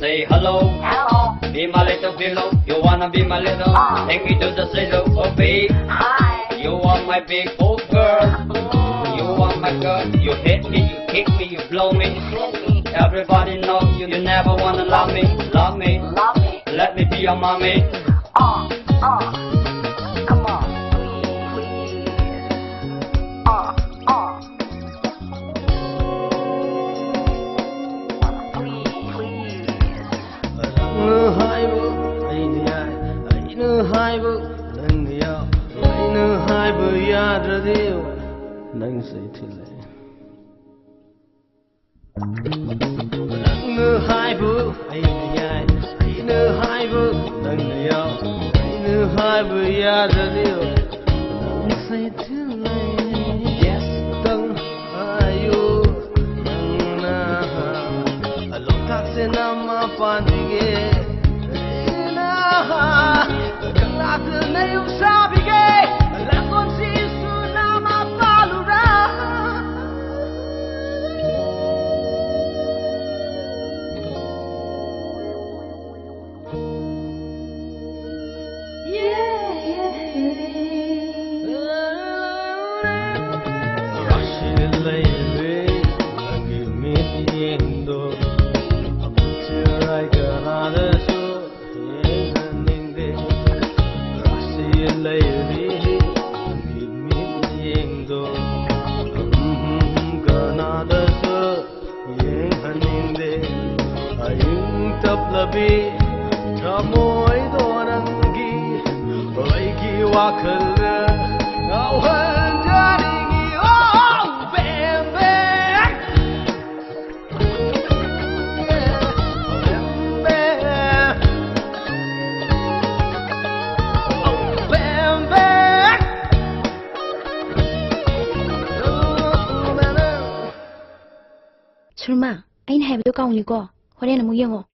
Say hello, hello. Be my little pillow. You wanna be my little? Take me to the silo, oh babe. Hi. You are my big old girl. You are my girl. You hit me, you kick me, you blow me. Everybody knows you never wanna love me, love me, love me. Let me be your mommy. Come on, please. Bem 술마, 아인 해도 까올리고, 호래는 무경고.